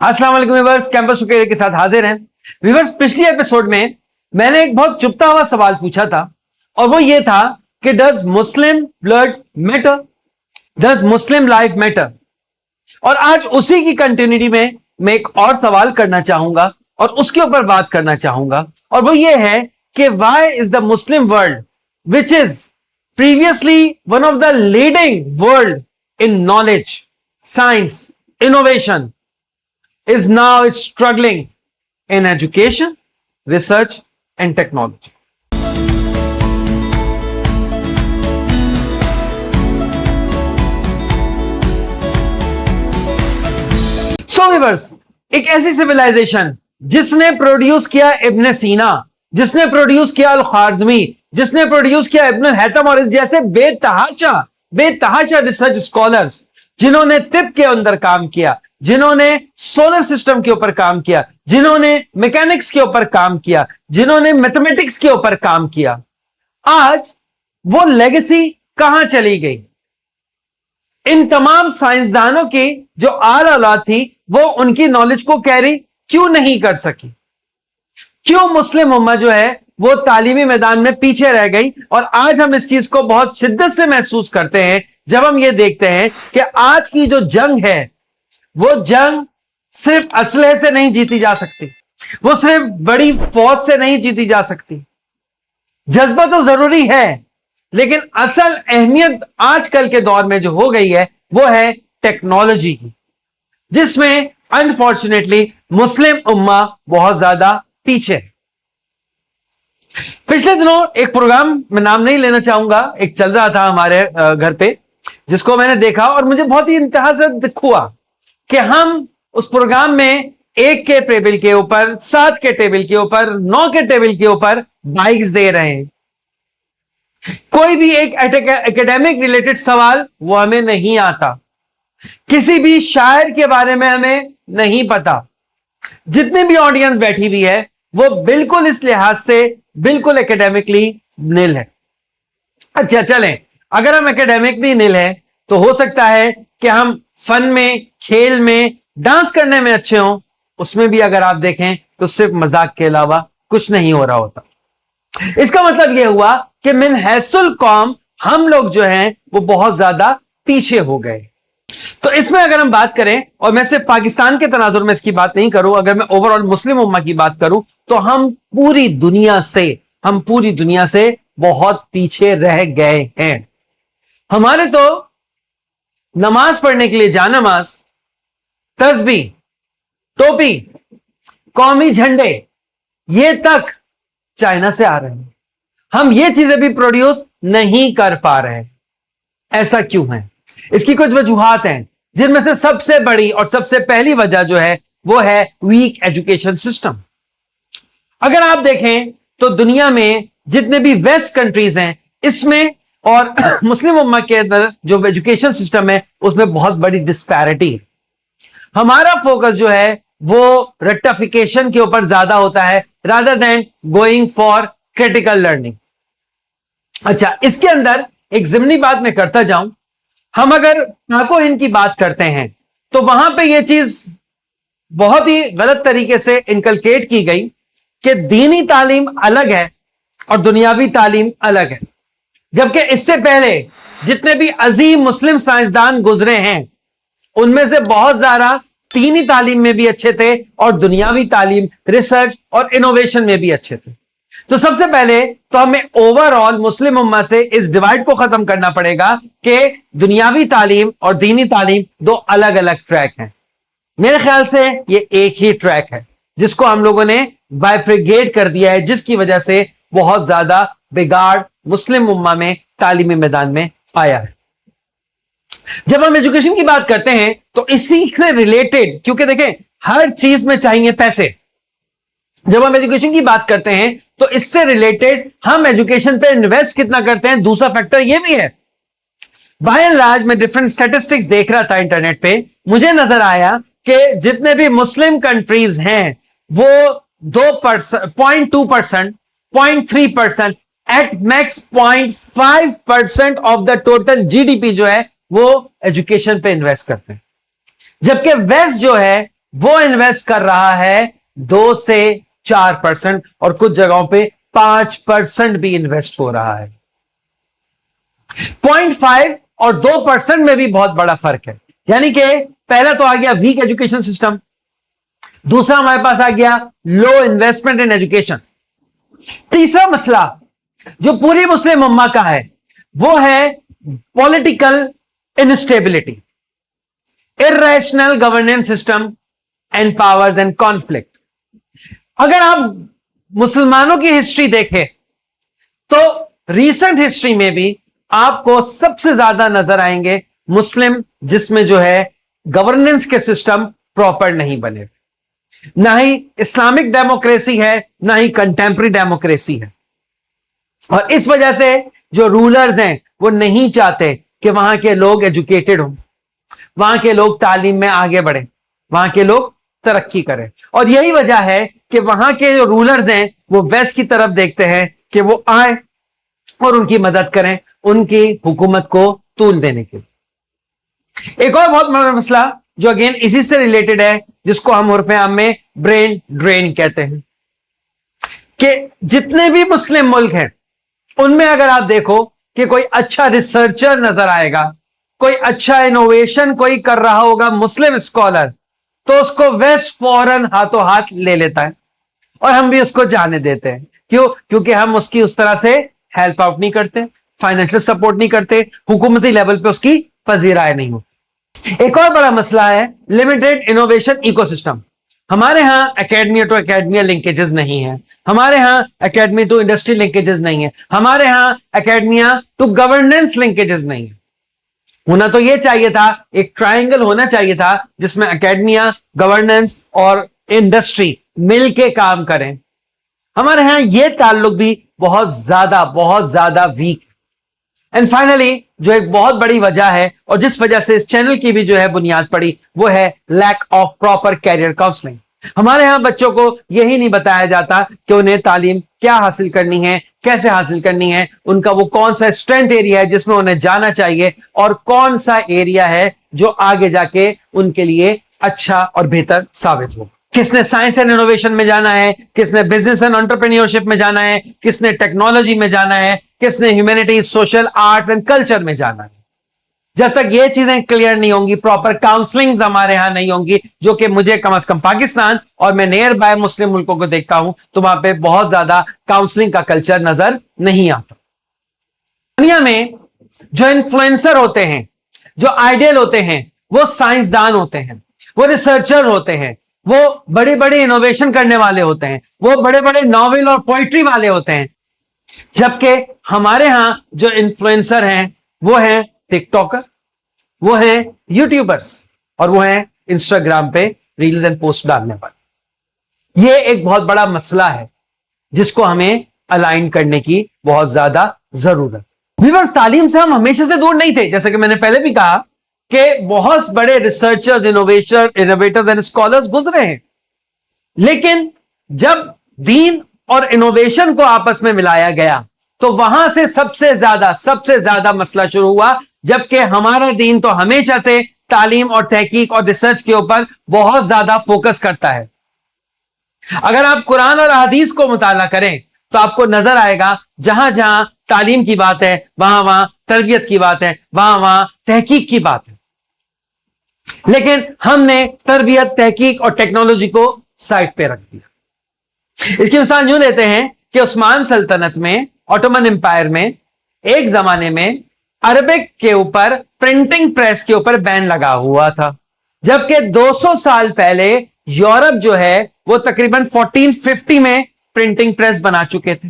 अस्सलाम वालेकुम viewers, campus शुक्रिया के साथ हाजिर हैं। व्यूअर्स, पिछली एपिसोड में मैंने एक बहुत चुभता हुआ सवाल पूछा था और वो ये था कि does Muslim blood matter, does Muslim life matter. और आज उसी की कंटिन्यूटी में मैं एक और सवाल करना चाहूंगा और उसके ऊपर बात करना चाहूंगा, और वो ये है कि why is the Muslim world which is previously one of the leading world in knowledge, science, innovation is now struggling in education, research and technology. So viewers, एक ऐसी सिविलाइजेशन जिसने प्रोड्यूस किया इब्न सीना, जिसने प्रोड्यूस किया अल ख्वारिज़मी, जिसने प्रोड्यूस किया इब्न Haitham और जैसे बेतहाशा रिसर्च स्कॉलर्स, जिन्होंने तिब के अंदर काम किया, जिन्होंने सोलर सिस्टम के ऊपर काम किया, जिन्होंने मैकेनिक्स के ऊपर काम किया, जिन्होंने मैथमेटिक्स के ऊपर काम किया, आज वो लेगेसी कहां चली गई? इन तमाम साइंसदानों की जो आल औलाद थी वो उनकी नॉलेज को कैरी क्यों नहीं कर सकी? क्यों मुस्लिम उम्मा जो है वो तालीमी मैदान में पीछे रह गई? और आज हम इस चीज को बहुत शिद्दत से महसूस करते हैं जब हम ये देखते हैं कि आज की जो जंग है वो जंग सिर्फ असलहे से नहीं जीती जा सकती, वो सिर्फ बड़ी फौज से नहीं जीती जा सकती। जज्बा तो जरूरी है, लेकिन असल अहमियत आजकल के दौर में जो हो गई है वो है टेक्नोलॉजी की, जिसमें अनफॉर्चुनेटली मुस्लिम उम्मा बहुत ज्यादा पीछे है। पिछले दिनों एक प्रोग्राम, मैं नाम नहीं लेना चाहूंगा, एक चल रहा था हमारे घर पे, जिसको मैंने देखा और मुझे बहुत ही इंतहा से दुख हुआ कि हम उस प्रोग्राम में 1 के टेबल के ऊपर, 7 के टेबल के ऊपर, 9 के टेबल के ऊपर बाइक्स दे रहे हैं। कोई भी एक एकेडमिक रिलेटेड सवाल वो हमें नहीं आता, किसी भी शायर के बारे में हमें नहीं पता। जितनी भी ऑडियंस बैठी हुई है वो बिल्कुल इस लिहाज से बिल्कुल एकेडमिकली निल है। अच्छा चलें, अगर हम एकेडमिकली निल है तो हो सकता है कि हम फन में, खेल में, डांस करने में अच्छे हों, उसमें भी अगर आप देखें तो सिर्फ मजाक के अलावा कुछ नहीं हो रहा होता। इसका मतलब यह हुआ कि मिन हैसुल कौम हम लोग जो हैं वो बहुत ज्यादा पीछे हो गए। तो इसमें अगर हम बात करें, और मैं सिर्फ पाकिस्तान के तनाजुर में इसकी बात नहीं करूं, अगर मैं ओवरऑल मुस्लिम उम्मा की बात करूं तो हम पूरी दुनिया से बहुत पीछे रह गए हैं। हमारे तो नमाज पढ़ने के लिए जानमाज, तस्बीह, टोपी, कौमी झंडे, ये तक चाइना से आ रहे हैं। हम ये चीजें भी प्रोड्यूस नहीं कर पा रहे हैं। ऐसा क्यों है? इसकी कुछ वजूहात हैं, जिनमें से सबसे बड़ी और सबसे पहली वजह जो है वो है वीक एजुकेशन सिस्टम। अगर आप देखें तो दुनिया में जितने भी वेस्ट कंट्रीज हैं, इसमें और मुस्लिम उम्मा के अंदर जो एजुकेशन सिस्टम है उसमें बहुत बड़ी डिस्पैरिटी है। हमारा फोकस जो है वो रेक्टिफिकेशन के ऊपर ज्यादा होता है rather than going for critical learning. अच्छा, इसके अंदर एक ज़िमनी बात मैं करता जाऊं, हम अगर पाको हिंद की बात करते हैं तो वहां पे ये चीज बहुत ही गलत तरीके से इनकलकेट की गई कि दीनी तालीम अलग है और दुनियावी तालीम अलग है, जबकि इससे पहले जितने भी अजीम मुस्लिम साइंसदान गुजरे हैं उनमें से बहुत ज्यादा दीनी तालीम में भी अच्छे थे और दुनियावी तालीम, रिसर्च और इनोवेशन में भी अच्छे थे। तो सबसे पहले तो हमें ओवरऑल मुस्लिम उम्मा से इस डिवाइड को खत्म करना पड़ेगा कि दुनियावी तालीम और दीनी तालीम दो अलग अलग ट्रैक हैं। मेरे ख्याल से ये एक ही ट्रैक है जिसको हम लोगों ने बाइफ्रिगेट कर दिया है, जिसकी वजह से बहुत ज्यादा बिगाड़ मुस्लिम उम्मा में तालीमी मैदान में आया है। जब हम एजुकेशन की बात करते हैं तो इसी से रिलेटेड, क्योंकि देखें हर चीज में चाहिए पैसे, जब हम एजुकेशन की बात करते हैं तो इससे रिलेटेड हम एजुकेशन पे इन्वेस्ट कितना करते हैं, दूसरा फैक्टर ये भी है। बाय एंड लार्ज मैं डिफरेंट स्टैटिस्टिक्स देख रहा था इंटरनेट पे, मुझे नजर आया कि जितने भी मुस्लिम कंट्रीज हैं वो 0.2%, 0.3%, at max 0.5% of the total GDP जो है वो एजुकेशन पे इन्वेस्ट करते हैं, जबकि वेस्ट जो है वो इन्वेस्ट कर रहा है 2 से 4% और कुछ जगहों पे 5% भी इन्वेस्ट हो रहा है। 0.5 और 2% में भी बहुत बड़ा फर्क है। यानी कि पहला तो आ गया वीक एजुकेशन सिस्टम, दूसरा हमारे पास आ गया लो इन्वेस्टमेंट इन एजुकेशन, तीसरा मसला जो पूरी मुस्लिम उम्मा का है वो है political instability, irrational governance system and powers and conflict. अगर आप मुसलमानों की हिस्ट्री देखें तो रीसेंट हिस्ट्री में भी आपको सबसे ज्यादा नजर आएंगे मुस्लिम जिसमें जो है गवर्नेंस के सिस्टम प्रॉपर नहीं बने, ना ही इस्लामिक डेमोक्रेसी है ना ही कंटेम्प्रेरी डेमोक्रेसी है। और इस वजह से जो रूलर्स हैं वो नहीं चाहते कि वहां के लोग एजुकेटेड हों, वहां के लोग तालीम में आगे बढ़े, वहां के लोग तरक्की करें। और यही वजह है कि वहां के जो रूलर्स हैं वो वेस्ट की तरफ देखते हैं कि वो आए और उनकी मदद करें उनकी हुकूमत को तूल देने के लिए। एक और बहुत बड़ा मसला जो अगेन इसी से रिलेटेड है, जिसको हम उर्फ़े आम में ब्रेन ड्रेन कहते हैं, कि जितने भी मुस्लिम मुल्क हैं उनमें अगर आप देखो कि कोई अच्छा रिसर्चर नजर आएगा, कोई अच्छा इनोवेशन कोई कर रहा होगा मुस्लिम स्कॉलर, तो उसको वेस्ट फौरन हाथों हाथ ले लेता है और हम भी उसको जाने देते हैं। क्यों? क्योंकि हम उसकी उस तरह से हेल्प आउट नहीं करते, फाइनेंशियल सपोर्ट नहीं करते, हुकूमती लेवल पे उसकी पजीराई नहीं होती। एक और बड़ा मसला है लिमिटेड इनोवेशन इकोसिस्टम। हमारे यहां एकेडमिया टू एकेडमिया लिंकेजेस नहीं है, हमारे यहां एकेडमी टू इंडस्ट्री लिंकेजेस नहीं है, हमारे यहां एकेडमिया टू गवर्नेंस लिंकेजेस नहीं है। होना तो यह चाहिए था, एक ट्रायंगल होना चाहिए था जिसमें एकेडमिया, गवर्नेंस और इंडस्ट्री मिलके काम करें। हमारे यहां यह ताल्लुक भी बहुत ज्यादा वीक है। एंड फाइनली जो एक बहुत बड़ी वजह है और जिस वजह से इस चैनल की भी जो है बुनियाद पड़ी, वो है lack of proper career counselling. हमारे यहां बच्चों को यही नहीं बताया जाता कि उन्हें तालीम क्या हासिल करनी है, कैसे हासिल करनी है, उनका वो कौन सा स्ट्रेंथ एरिया है जिसमें उन्हें जाना चाहिए और कौन सा एरिया है जो आगे जाके उनके लिए अच्छा और बेहतर साबित हो। किसने साइंस एंड इनोवेशन में जाना है, किसने बिजनेस एंड एंटरप्रेन्योरशिप में जाना है, किसने टेक्नोलॉजी में जाना है, किसने humanities, social, arts and culture में जाना है। जब तक ये चीजें क्लियर नहीं होंगी, प्रॉपर काउंसलिंग हमारे यहां नहीं होंगी, जो कि मुझे कम से कम पाकिस्तान और मैं नियर बाय मुस्लिम मुल्कों को देखता हूं तो वहां पे बहुत ज्यादा काउंसलिंग का कल्चर नजर नहीं आता। दुनिया में जो इन्फ्लुएंसर होते हैं, जो आइडियल होते हैं, वो साइंसदान होते हैं, वो रिसर्चर होते हैं, वो बड़ी बड़ी इनोवेशन करने वाले होते हैं, वो बड़े बड़े नॉवेल और पोइट्री वाले होते हैं। जबकि हमारे यहां जो इन्फ्लुएंसर हैं वो हैं टिकटॉकर, वो हैं यूट्यूबर्स और वो हैं इंस्टाग्राम पे रील्स एंड पोस्ट डालने वाले। ये एक बहुत बड़ा मसला है जिसको हमें अलाइन करने की बहुत ज्यादा जरूरत है। व्यूअर्स, तालीम से हम हमेशा से दूर नहीं थे। जैसे कि मैंने पहले भी कहा कि बहुत बड़े रिसर्चर्स, इनोवेटर्स एंड स्कॉलर्स गुजरे हैं, लेकिन जब दीन और इनोवेशन को आपस में मिलाया गया तो वहां से सबसे ज्यादा मसला शुरू हुआ। जबकि हमारा दीन तो हमेशा से तालीम और तहकीक और रिसर्च के ऊपर बहुत ज्यादा फोकस करता है। अगर आप कुरान और हदीस को मुताला करें तो आपको नजर आएगा जहां जहां तालीम की बात है वहां वहां तरबियत की बात है, वहां वहां तहकीक की बात है। लेकिन हमने तरबियत, तहकीक और टेक्नोलॉजी को साइड पे रख दिया। इसकी मिसाल यूं लेते हैं कि उस्मान सल्तनत में, ऑटोमन एम्पायर में, एक जमाने में अरबिक के ऊपर, प्रिंटिंग प्रेस के ऊपर बैन लगा हुआ था, जबकि 200 साल पहले यूरोप जो है वो तकरीबन 1450 में प्रिंटिंग प्रेस बना चुके थे।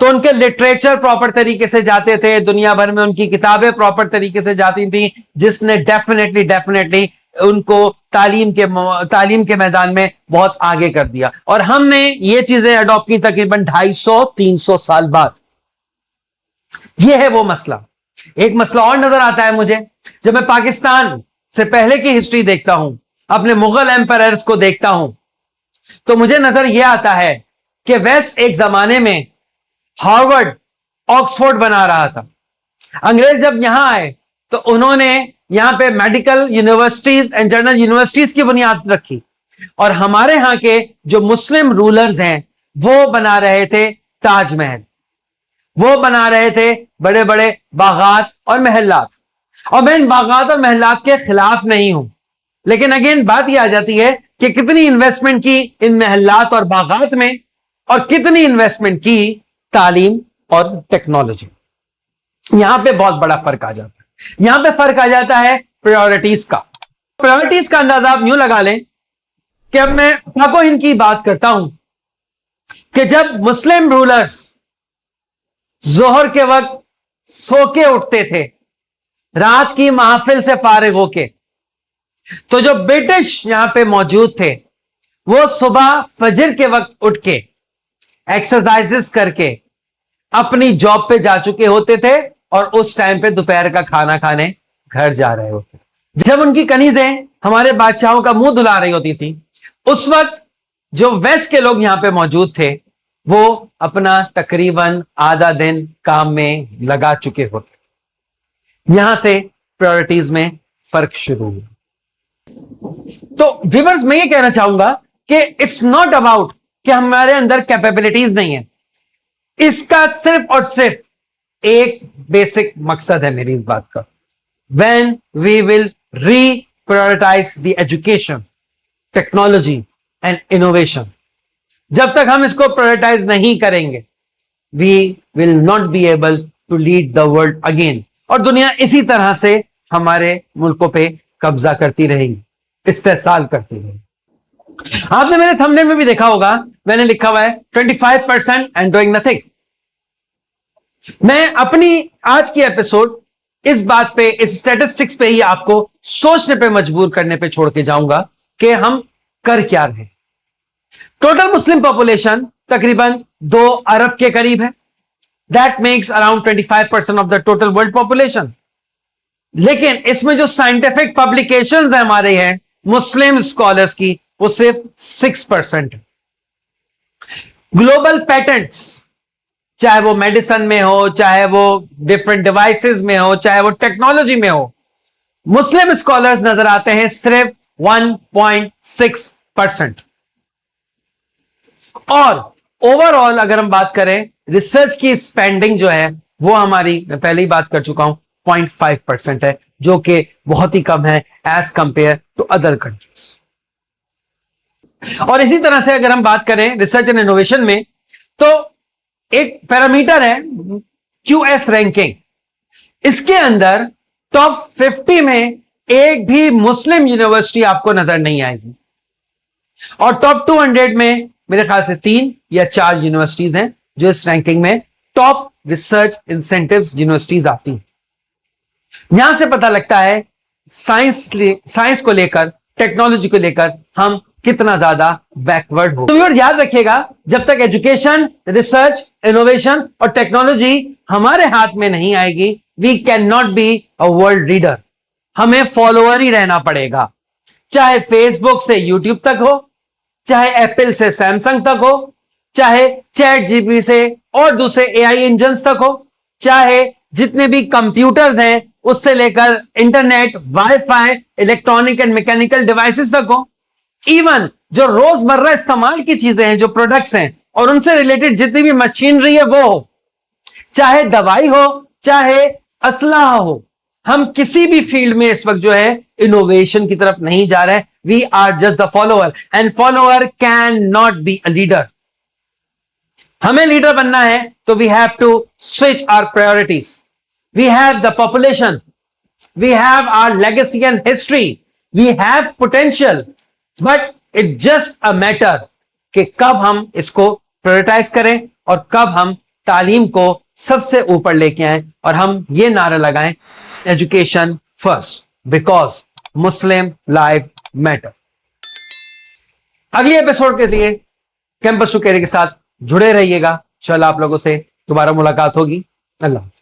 तो उनके लिटरेचर प्रॉपर तरीके से जाते थे, दुनिया भर में उनकी किताबें प्रॉपर तरीके से जाती थी, जिसने डेफिनेटली उनको तालीम के मैदान में बहुत आगे कर दिया। और हमने ये चीजें अडॉप्ट की तकरीबन 250-300 साल बाद। यह है वो मसला। एक मसला और नजर आता है मुझे जब मैं पाकिस्तान से पहले की हिस्ट्री देखता हूं, अपने मुगल एम्पायर्स को देखता हूं, तो मुझे नजर यह आता है कि वेस्ट एक जमाने में हार्वर्ड, ऑक्सफोर्ड बना रहा था। अंग्रेज जब यहां आए तो उन्होंने यहां पे medical universities and general universities की बुनियाद रखी, اور ہمارے ہاں کے جو مسلم رولرز ہیں وہ بنا رہے تھے تاج محل, وہ بنا رہے تھے بڑے بڑے باغات اور محلات. اور میں ان باغات اور محلات کے خلاف نہیں ہوں, لیکن اگین بات یہ آ جاتی ہے کہ کتنی انویسٹمنٹ کی ان محلات اور باغات میں, اور کتنی انویسٹمنٹ کی تعلیم اور ٹیکنالوجی. یہاں پہ بہت بڑا فرق آ جاتا ہے. یہاں پہ فرق آ جاتا ہے پریورٹیز کا. پریورٹیز کا اندازہ آپ یوں لگا لیں کہ اب میں پاک و ہند کی بات کرتا ہوں کہ جب مسلم رولرز ظہر کے وقت سو کے اٹھتے تھے, رات کی محفل سے فارغ ہو کے, تو جو برٹش یہاں پہ موجود تھے وہ صبح فجر کے وقت اٹھ کے ایکسرسائزز کر کے اپنی جاب پہ جا چکے ہوتے تھے, اور اس ٹائم پہ دوپہر کا کھانا کھانے گھر جا رہے ہوتے. جب ان کی کنیزیں ہمارے بادشاہوں کا منہ دھلا رہی ہوتی تھی, اس وقت جو ویسٹ کے لوگ یہاں پہ موجود تھے وہ اپنا تقریباً آدھا دن کام میں لگا چکے ہوتے. یہاں سے پریورٹیز میں فرق شروع ہوا. تو ویورز میں یہ کہنا چاہوں گا کہ اٹس ناٹ اباؤٹ کہ ہمارے اندر کیپیبلٹیز نہیں ہیں. اس کا صرف اور صرف ایک بیسک مقصد ہے میری اس بات کا, when we will re-prioritize the education, technology and innovation. جب تک ہم اس کو prioritize نہیں کریں گے, we will not be able to lead the world again. اور دنیا اسی طرح سے ہمارے ملکوں پہ قبضہ کرتی رہے گی, استحصال کرتی رہے گی. آپ نے میرے تھمبنیل میں بھی دیکھا ہوگا, میں نے لکھا ہوا ہے 25% and doing nothing. میں اپنی آج کی ایپیسوڈ اس بات پہ, اس اسٹیٹسٹکس پہ ہی آپ کو سوچنے پہ مجبور کرنے پہ چھوڑ کے جاؤں گا کہ ہم کر کیا رہے. ٹوٹل مسلم پاپولیشن تقریباً 2 ارب کے قریب ہے. That makes around 25% of the total world population. لیکن اس میں جو سائنٹیفک پبلیکیشنز ہیں ہمارے ہیں مسلم اسکالرس کی, وہ صرف 6%. گلوبل پیٹنٹس, چاہے وہ میڈیسن میں ہو, چاہے وہ ڈفرنٹ ڈیوائسز میں ہو, چاہے وہ ٹیکنالوجی میں ہو, مسلم اسکالرز نظر آتے ہیں صرف 1.6%. اور اوور آل اگر ہم بات کریں ریسرچ کی اسپینڈنگ جو ہے وہ ہماری, میں پہلے ہی بات کر چکا ہوں, 0.5% ہے, جو کہ بہت ہی کم ہے as compared to other countries. اور اسی طرح سے اگر ہم بات کریں ریسرچ اینڈ انوویشن میں, تو ایک پیرامیٹر ہے QS رینکنگ. اس کے اندر ٹاپ 50 میں ایک بھی مسلم یونیورسٹی آپ کو نظر نہیں آئے گی, اور ٹاپ 200 میں میرے خیال سے 3 یا 4 یونیورسٹیز ہیں جو اس رینکنگ میں ٹاپ ریسرچ انسینٹیوز یونیورسٹیز آتی ہیں. یہاں سے پتہ لگتا ہے سائنس کو لے کر, ٹیکنالوجی کو لے کر ہم کتنا زیادہ بیکورڈ ہو. تو یاد رکھیے گا, جب تک ایجوکیشن, ریسرچ, انوویشن اور ٹیکنالوجی ہمارے ہاتھ میں نہیں آئے گی, we can not be a world leader. ہمیں فالوور ہی رہنا پڑے گا, چاہے فیس بک سے یوٹیوب تک ہو, چاہے ایپل سے سیمسنگ تک ہو, چاہے چیٹ جی پی سے اور دوسرے AI انجنز تک ہو, چاہے جتنے بھی کمپیوٹرز ہیں اس سے لے کر internet, wi fi, electronic and mechanical devices تک ہو, ایون جو روز مرہ استعمال کی چیزیں ہیں, جو پروڈکٹس ہیں اور ان سے ریلیٹڈ جتنی بھی مشینری ہے وہ ہو, چاہے دوائی ہو, چاہے اسلحہ ہو. ہم کسی بھی فیلڈ میں اس وقت جو ہے انوویشن کی طرف نہیں جا رہے. We are just the follower, and follower can not be a leader. ہمیں لیڈر بننا ہے تو we have to switch our priorities. We have the population, we have our legacy and history, we have potential, but it's just a matter کہ کب ہم اس کو پرائورٹائز کریں اور کب ہم تعلیم کو سب سے اوپر لے کے آئیں, اور ہم یہ نعرہ لگائیں education first because Muslim life matter. اگلی ایپیسوڈ کے لیے کیمپس ٹو کیری کے ساتھ جڑے رہیے گا. انشاءاللہ آپ لوگوں سے دوبارہ ملاقات ہوگی. اللہ حافظ.